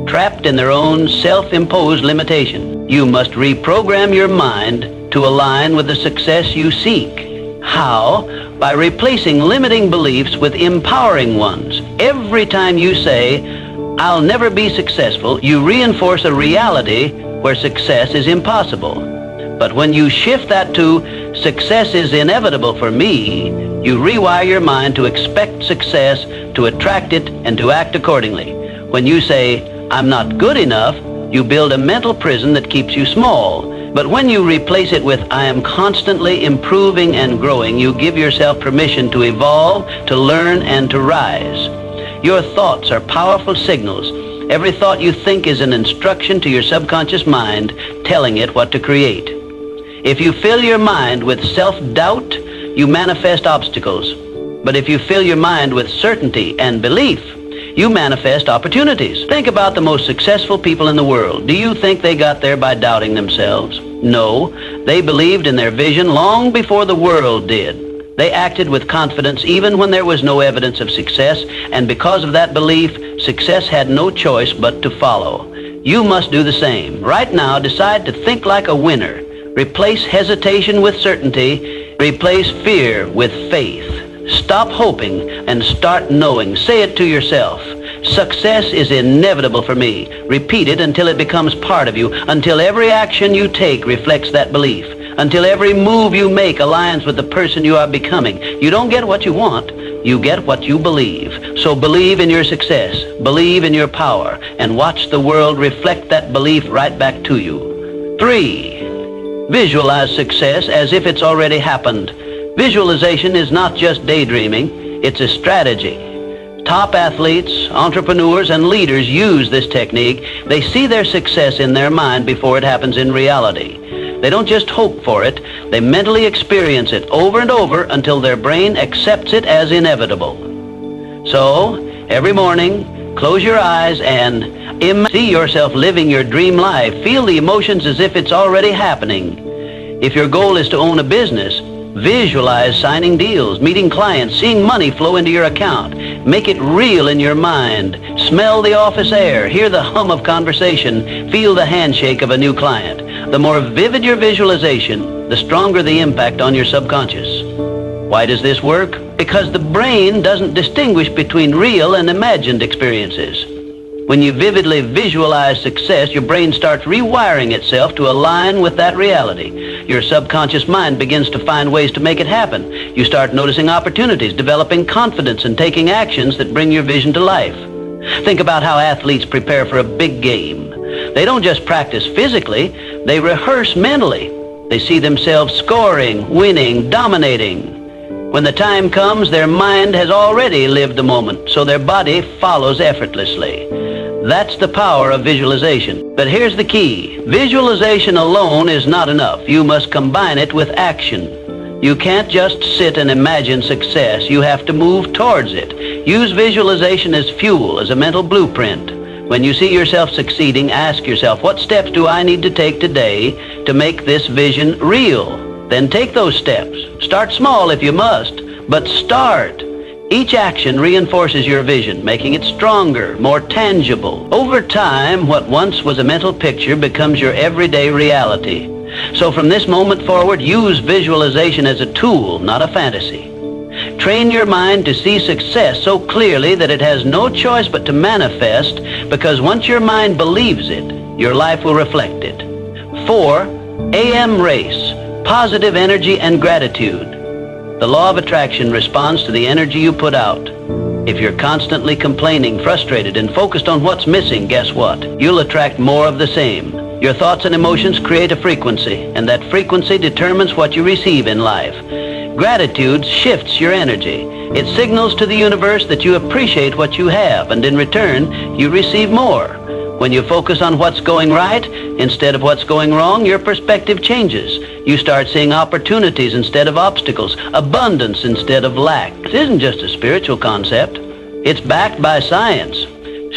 trapped in their own self-imposed limitation. You must reprogram your mind to align with the success you seek. How? By replacing limiting beliefs with empowering ones. Every time you say, "I'll never be successful," you reinforce a reality where success is impossible. But when you shift that to "success is inevitable for me," you rewire your mind to expect success, to attract it, and to act accordingly. When you say, "I'm not good enough," you build a mental prison that keeps you small. But when you replace it with "I am constantly improving and growing," you give yourself permission to evolve, to learn, and to rise. Your thoughts are powerful signals. Every thought you think is an instruction to your subconscious mind, telling it what to create. If you fill your mind with self-doubt, you manifest obstacles. But if you fill your mind with certainty and belief, you manifest opportunities. Think about the most successful people in the world. Do you think they got there by doubting themselves? No, they believed in their vision long before the world did. They acted with confidence even when there was no evidence of success, and because of that belief, success had no choice but to follow. You must do the same. Right now, decide to think like a winner. Replace hesitation with certainty. Replace fear with faith. Stop hoping and start knowing. Say it to yourself. Success is inevitable for me. Repeat it until it becomes part of you, until every action you take reflects that belief, until every move you make aligns with the person you are becoming. You don't get what you want, you get what you believe. So believe in your success, believe in your power, and watch the world reflect that belief right back to you. 3, visualize success as if it's already happened. Visualization is not just daydreaming, it's a strategy. Top athletes, entrepreneurs, and leaders use this technique. They see their success in their mind before it happens in reality. They don't just hope for it, they mentally experience it over and over until their brain accepts it as inevitable. So, every morning, close your eyes and see yourself living your dream life. Feel the emotions as if it's already happening. If your goal is to own a business, visualize signing deals, meeting clients, seeing money flow into your account. Make it real in your mind. Smell the office air, hear the hum of conversation, feel the handshake of a new client. The more vivid your visualization, the stronger the impact on your subconscious. Why does this work? Because the brain doesn't distinguish between real and imagined experiences. When you vividly visualize success, your brain starts rewiring itself to align with that reality. Your subconscious mind begins to find ways to make it happen. You start noticing opportunities, developing confidence, and taking actions that bring your vision to life. Think about how athletes prepare for a big game. They don't just practice physically, they rehearse mentally. They see themselves scoring, winning, dominating. When the time comes, their mind has already lived the moment, so their body follows effortlessly. That's the power of visualization. But here's the key. Visualization alone is not enough. You must combine it with action. You can't just sit and imagine success. You have to move towards it. Use visualization as fuel, as a mental blueprint. When you see yourself succeeding, ask yourself, what steps do I need to take today to make this vision real? Then take those steps. Start small if you must, but start. Each action reinforces your vision, making it stronger, more tangible. Over time, what once was a mental picture becomes your everyday reality. So from this moment forward, use visualization as a tool, not a fantasy. Train your mind to see success so clearly that it has no choice but to manifest, because once your mind believes it, your life will reflect it. 4, AM race, positive energy and gratitude. The law of attraction responds to the energy you put out. If you're constantly complaining, frustrated, and focused on what's missing, guess what? You'll attract more of the same. Your thoughts and emotions create a frequency, and that frequency determines what you receive in life. Gratitude shifts your energy. It signals to the universe that you appreciate what you have, and in return, you receive more. When you focus on what's going right instead of what's going wrong, your perspective changes. You start seeing opportunities instead of obstacles, abundance instead of lack. It isn't just a spiritual concept. It's backed by science.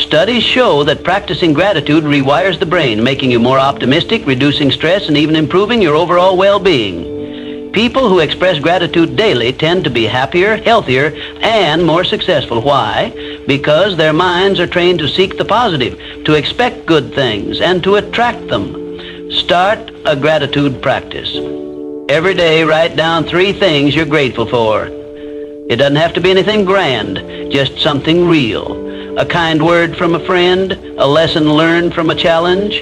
Studies show that practicing gratitude rewires the brain, making you more optimistic, reducing stress, and even improving your overall well-being. People who express gratitude daily tend to be happier, healthier, and more successful. Why? Because their minds are trained to seek the positive, to expect good things, and to attract them. Start a gratitude practice. Every day, write down 3 things you're grateful for. It doesn't have to be anything grand, just something real. A kind word from a friend, a lesson learned from a challenge,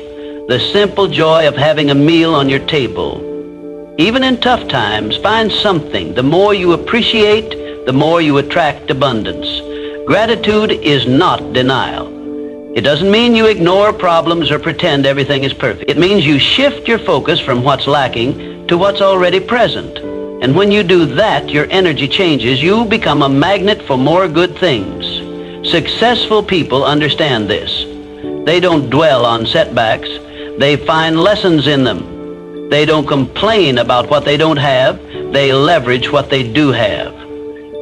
the simple joy of having a meal on your table. Even in tough times, find something. The more you appreciate, the more you attract abundance. Gratitude is not denial. It doesn't mean you ignore problems or pretend everything is perfect. It means you shift your focus from what's lacking to what's already present. And when you do that, your energy changes. You become a magnet for more good things. Successful people understand this. They don't dwell on setbacks. They find lessons in them. They don't complain about what they don't have. They leverage what they do have.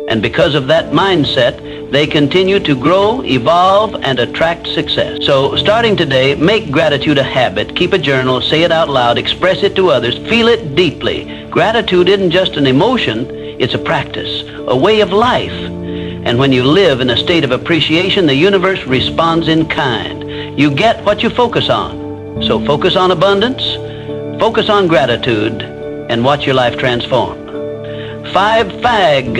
And because of that mindset, they continue to grow, evolve, and attract success. So starting today, make gratitude a habit. Keep a journal, say it out loud, express it to others, feel it deeply. Gratitude isn't just an emotion, it's a practice, a way of life. And when you live in a state of appreciation, the universe responds in kind. You get what you focus on. So focus on abundance, focus on gratitude, and watch your life transform. 5 FAG,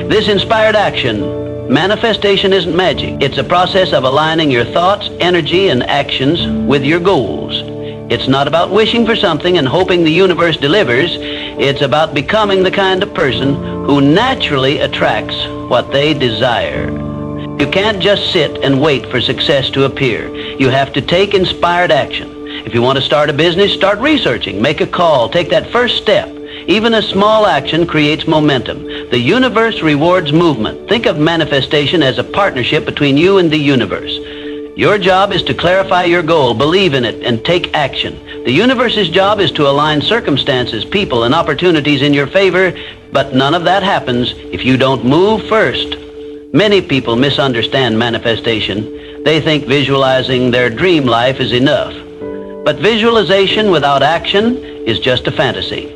this inspired action. Manifestation isn't magic. It's a process of aligning your thoughts, energy, and actions with your goals. It's not about wishing for something and hoping the universe delivers. It's about becoming the kind of person who naturally attracts what they desire. You can't just sit and wait for success to appear. You have to take inspired action. If you want to start a business, start researching, make a call, take that first step. Even a small action creates momentum. The universe rewards movement. Think of manifestation as a partnership between you and the universe. Your job is to clarify your goal, believe in it, and take action. The universe's job is to align circumstances, people, and opportunities in your favor, but none of that happens if you don't move first. Many people misunderstand manifestation. They think visualizing their dream life is enough. But visualization without action is just a fantasy.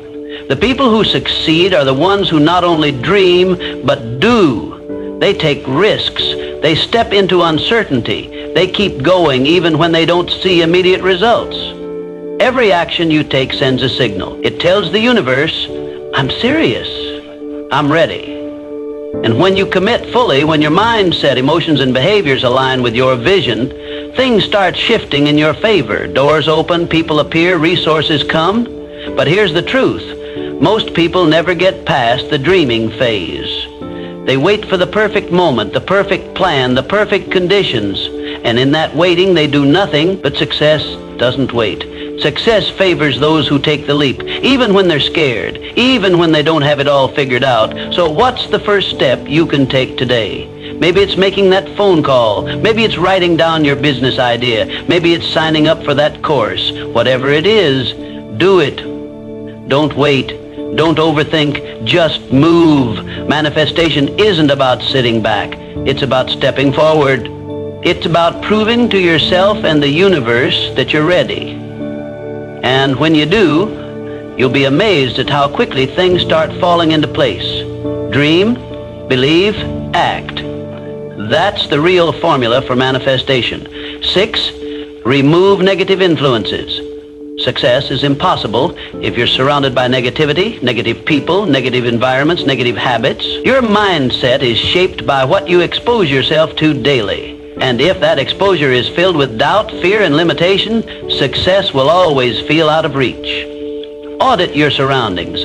The people who succeed are the ones who not only dream, but do. They take risks. They step into uncertainty. They keep going even when they don't see immediate results. Every action you take sends a signal. It tells the universe, I'm serious. I'm ready. And when you commit fully, when your mindset, emotions, and behaviors align with your vision, things start shifting in your favor. Doors open, people appear, resources come. But here's the truth. Most people never get past the dreaming phase. They wait for the perfect moment, the perfect plan, the perfect conditions. And in that waiting, they do nothing, but success doesn't wait. Success favors those who take the leap, even when they're scared, even when they don't have it all figured out. So what's the first step you can take today? Maybe it's making that phone call. Maybe it's writing down your business idea. Maybe it's signing up for that course. Whatever it is, do it. Don't wait. Don't overthink. Just move. Manifestation isn't about sitting back. It's about stepping forward. It's about proving to yourself and the universe that you're ready. And when you do, you'll be amazed at how quickly things start falling into place. Dream, believe, act. That's the real formula for manifestation. 6, remove negative influences. Success is impossible if you're surrounded by negativity, negative people, negative environments, negative habits. Your mindset is shaped by what you expose yourself to daily. And if that exposure is filled with doubt, fear, and limitation, success will always feel out of reach. Audit your surroundings.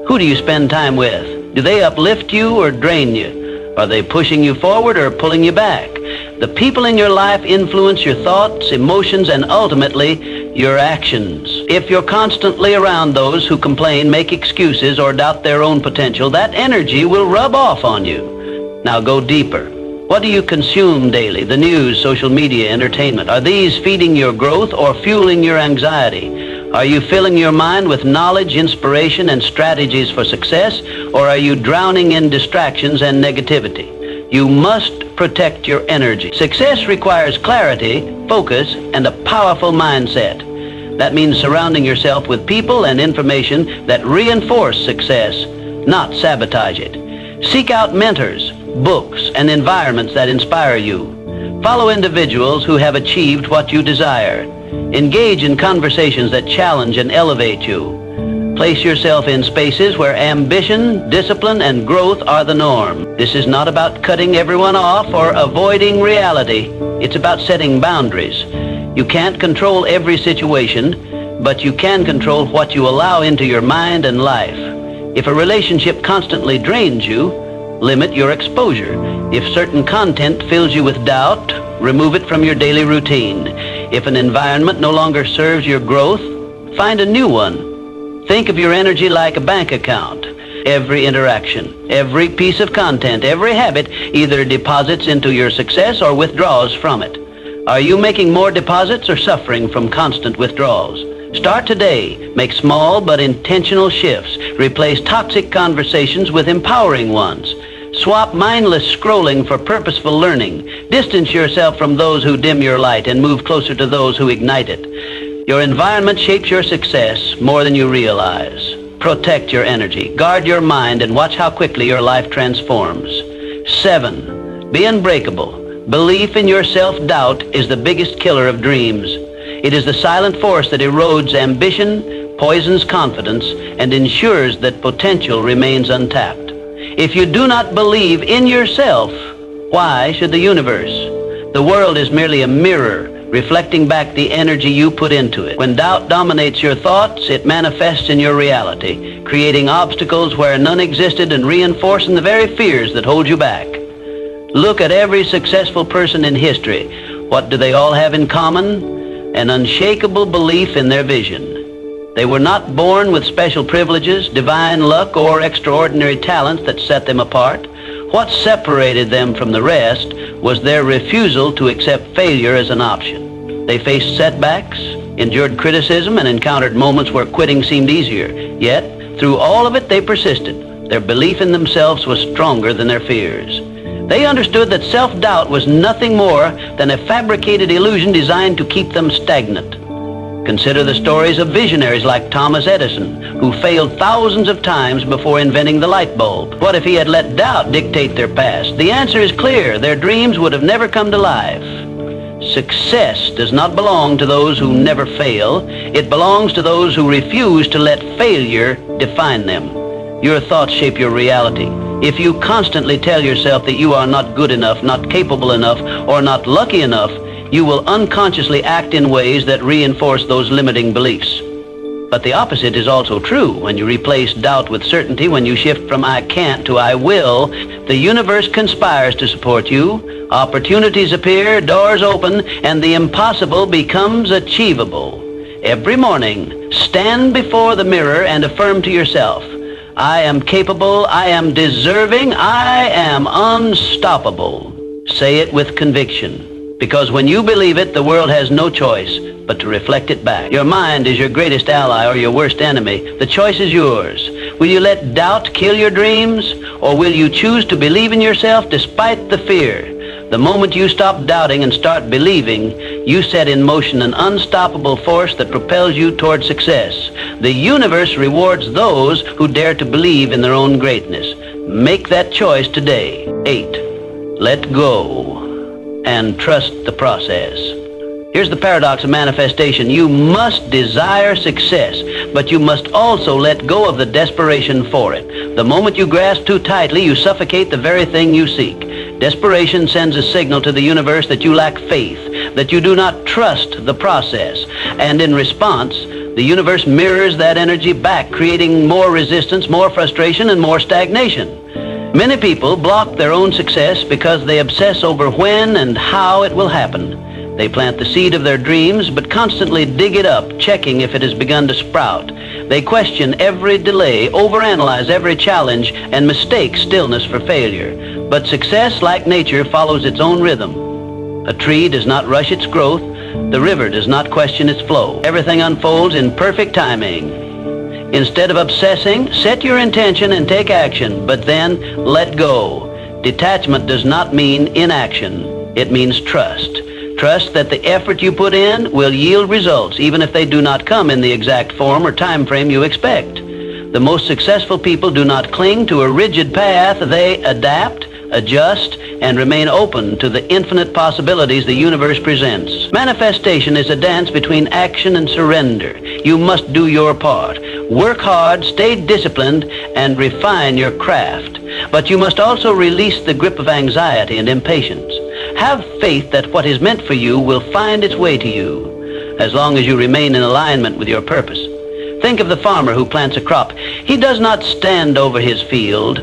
Who do you spend time with? Do they uplift you or drain you? Are they pushing you forward or pulling you back? The people in your life influence your thoughts, emotions, and ultimately your actions. If you're constantly around those who complain, make excuses, or doubt their own potential, that energy will rub off on you. Now go deeper. What do you consume daily? The news, social media, entertainment. Are these feeding your growth or fueling your anxiety? Are you filling your mind with knowledge, inspiration, and strategies for success, or are you drowning in distractions and negativity? You must protect your energy. Success requires clarity, focus, and a powerful mindset. That means surrounding yourself with people and information that reinforce success, not sabotage it. Seek out mentors, books, and environments that inspire you. Follow individuals who have achieved what you desire. Engage in conversations that challenge and elevate you. Place yourself in spaces where ambition, discipline, and growth are the norm. This is not about cutting everyone off or avoiding reality. It's about setting boundaries. You can't control every situation, but you can control what you allow into your mind and life. If a relationship constantly drains you, limit your exposure. If certain content fills you with doubt, remove it from your daily routine. If an environment no longer serves your growth, find a new one. Think of your energy like a bank account. Every interaction, every piece of content, every habit either deposits into your success or withdraws from it. Are you making more deposits or suffering from constant withdrawals? Start today. Make small but intentional shifts. Replace toxic conversations with empowering ones. Swap mindless scrolling for purposeful learning. Distance yourself from those who dim your light and move closer to those who ignite it. Your environment shapes your success more than you realize. Protect your energy, guard your mind, and watch how quickly your life transforms. 7. Be unbreakable. Belief in your self-doubt is the biggest killer of dreams. It is the silent force that erodes ambition, poisons confidence, and ensures that potential remains untapped. If you do not believe in yourself, why should the universe? The world is merely a mirror, reflecting back the energy you put into it. When doubt dominates your thoughts, it manifests in your reality, creating obstacles where none existed and reinforcing the very fears that hold you back. Look at every successful person in history. What do they all have in common? An unshakable belief in their vision. They were not born with special privileges, divine luck, or extraordinary talents that set them apart. What separated them from the rest was their refusal to accept failure as an option. They faced setbacks, endured criticism, and encountered moments where quitting seemed easier. Yet, through all of it, they persisted. Their belief in themselves was stronger than their fears. They understood that self-doubt was nothing more than a fabricated illusion designed to keep them stagnant. Consider the stories of visionaries like Thomas Edison, who failed thousands of times before inventing the light bulb. What if he had let doubt dictate their past? The answer is clear. Their dreams would have never come to life. Success does not belong to those who never fail. It belongs to those who refuse to let failure define them. Your thoughts shape your reality. If you constantly tell yourself that you are not good enough, not capable enough, or not lucky enough, you will unconsciously act in ways that reinforce those limiting beliefs. But the opposite is also true. When you replace doubt with certainty, when you shift from I can't to I will, the universe conspires to support you. Opportunities appear, doors open, and the impossible becomes achievable. Every morning, stand before the mirror and affirm to yourself, I am capable, I am deserving, I am unstoppable. Say it with conviction. Because when you believe it, the world has no choice but to reflect it back. Your mind is your greatest ally or your worst enemy. The choice is yours. Will you let doubt kill your dreams, or will you choose to believe in yourself despite the fear? The moment you stop doubting and start believing, you set in motion an unstoppable force that propels you toward success. The universe rewards those who dare to believe in their own greatness. Make that choice today. 8. Let go and trust the process. Here's the paradox of manifestation. You must desire success, but you must also let go of the desperation for it. The moment you grasp too tightly, you suffocate the very thing you seek. Desperation sends a signal to the universe that you lack faith, that you do not trust the process. And in response, the universe mirrors that energy back, creating more resistance, more frustration, and more stagnation. Many people block their own success because they obsess over when and how it will happen. They plant the seed of their dreams, but constantly dig it up, checking if it has begun to sprout. They question every delay, overanalyze every challenge, and mistake stillness for failure. But success, like nature, follows its own rhythm. A tree does not rush its growth. The river does not question its flow. Everything unfolds in perfect timing. Instead of obsessing, set your intention and take action, but then let go. Detachment does not mean inaction. It means trust. Trust that the effort you put in will yield results, even if they do not come in the exact form or time frame you expect. The most successful people do not cling to a rigid path. They adapt, adjust, and remain open to the infinite possibilities the universe presents. Manifestation is a dance between action and surrender. You must do your part. Work hard, stay disciplined, and refine your craft. But you must also release the grip of anxiety and impatience. Have faith that what is meant for you will find its way to you, as long as you remain in alignment with your purpose. Think of the farmer who plants a crop. He does not stand over his field,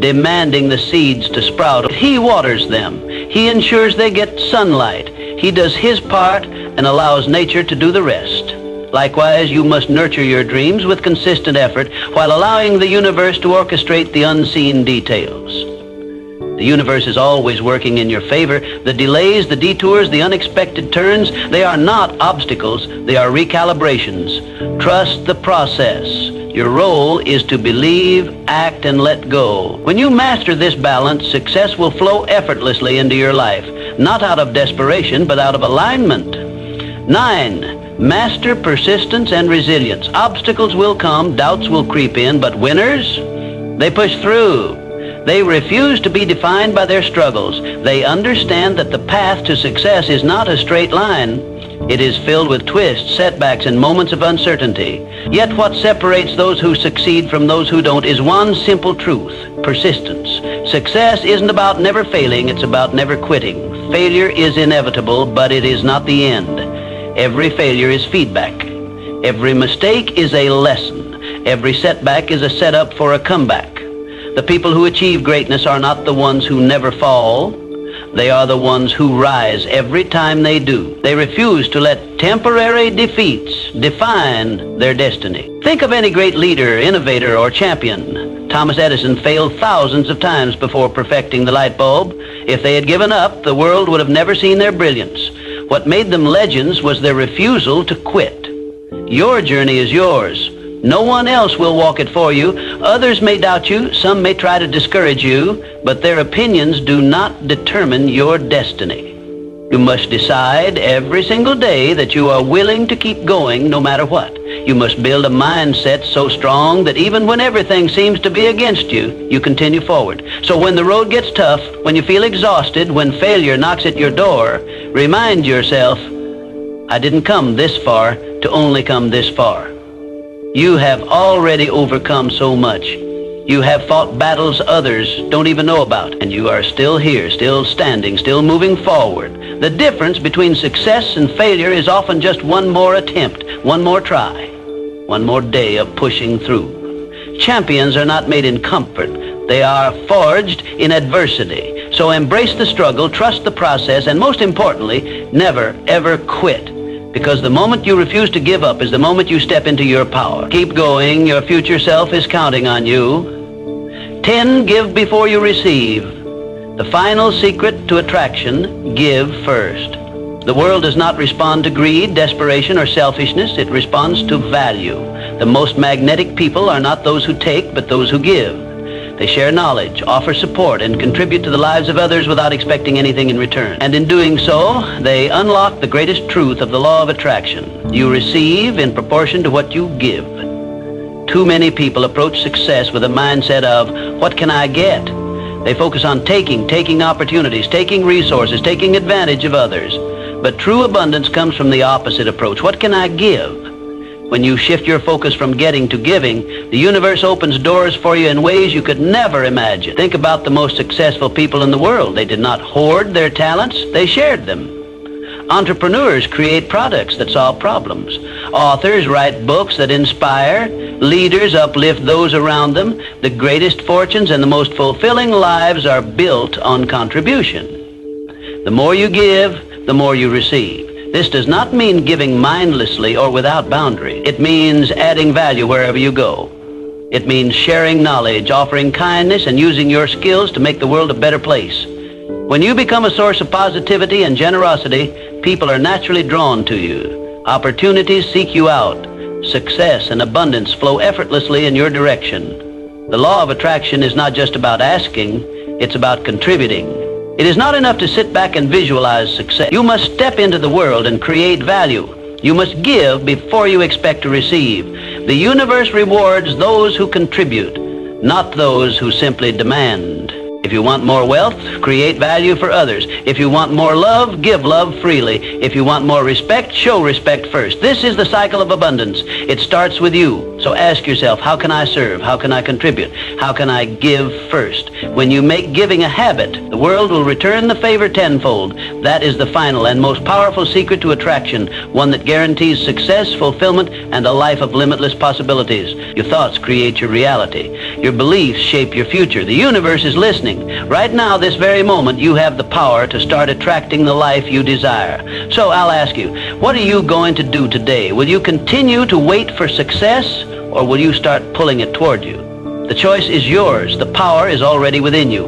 demanding the seeds to sprout. He waters them. He ensures they get sunlight. He does his part and allows nature to do the rest. Likewise, you must nurture your dreams with consistent effort while allowing the universe to orchestrate the unseen details. The universe is always working in your favor. The delays, the detours, the unexpected turns, they are not obstacles, they are recalibrations. Trust the process. Your role is to believe, act, and let go. When you master this balance, success will flow effortlessly into your life, not out of desperation, but out of alignment. 9. Master persistence and resilience. Obstacles will come, doubts will creep in, but winners, they push through. They refuse to be defined by their struggles. They understand that the path to success is not a straight line. It is filled with twists, setbacks, and moments of uncertainty. Yet what separates those who succeed from those who don't is one simple truth: persistence. Success isn't about never failing, it's about never quitting. Failure is inevitable, but it is not the end. Every failure is feedback. Every mistake is a lesson. Every setback is a setup for a comeback. The people who achieve greatness are not the ones who never fall. They are the ones who rise every time they do. They refuse to let temporary defeats define their destiny. Think of any great leader, innovator, or champion. Thomas Edison failed thousands of times before perfecting the light bulb. If they had given up, the world would have never seen their brilliance. What made them legends was their refusal to quit. Your journey is yours. No one else will walk it for you. Others may doubt you, some may try to discourage you, but their opinions do not determine your destiny. You must decide every single day that you are willing to keep going no matter what. You must build a mindset so strong that even when everything seems to be against you, you continue forward. So when the road gets tough, when you feel exhausted, when failure knocks at your door, remind yourself, I didn't come this far to only come this far. You have already overcome so much. You have fought battles others don't even know about, and you are still here, still standing, still moving forward. The difference between success and failure is often just one more attempt, one more try, one more day of pushing through. Champions are not made in comfort. They are forged in adversity. So embrace the struggle, trust the process, and most importantly, never, ever quit. Because the moment you refuse to give up is the moment you step into your power. Keep going. Your future self is counting on you. 10, give before you receive. The final secret to attraction: give first. The world does not respond to greed, desperation, or selfishness. It responds to value. The most magnetic people are not those who take, but those who give. They share knowledge, offer support, and contribute to the lives of others without expecting anything in return. And in doing so, they unlock the greatest truth of the law of attraction. You receive in proportion to what you give. Too many people approach success with a mindset of, what can I get? They focus on taking opportunities, taking resources, taking advantage of others. But true abundance comes from the opposite approach. What can I give? When you shift your focus from getting to giving, the universe opens doors for you in ways you could never imagine. Think about the most successful people in the world. They did not hoard their talents, they shared them. Entrepreneurs create products that solve problems. Authors write books that inspire. Leaders uplift those around them. The greatest fortunes and the most fulfilling lives are built on contribution. The more you give, the more you receive. This does not mean giving mindlessly or without boundary. It means adding value wherever you go. It means sharing knowledge, offering kindness, and using your skills to make the world a better place. When you become a source of positivity and generosity, people are naturally drawn to you. Opportunities seek you out. Success and abundance flow effortlessly in your direction. The law of attraction is not just about asking, it's about contributing. It is not enough to sit back and visualize success. You must step into the world and create value. You must give before you expect to receive. The universe rewards those who contribute, not those who simply demand. If you want more wealth, create value for others. If you want more love, give love freely. If you want more respect, show respect first. This is the cycle of abundance. It starts with you. So ask yourself, how can I serve? How can I contribute? How can I give first? When you make giving a habit, the world will return the favor tenfold. That is the final and most powerful secret to attraction, one that guarantees success, fulfillment, and a life of limitless possibilities. Your thoughts create your reality. Your beliefs shape your future. The universe is listening. Right now, this very moment, you have the power to start attracting the life you desire. So I'll ask you, what are you going to do today? Will you continue to wait for success, or will you start pulling it toward you? The choice is yours. The power is already within you.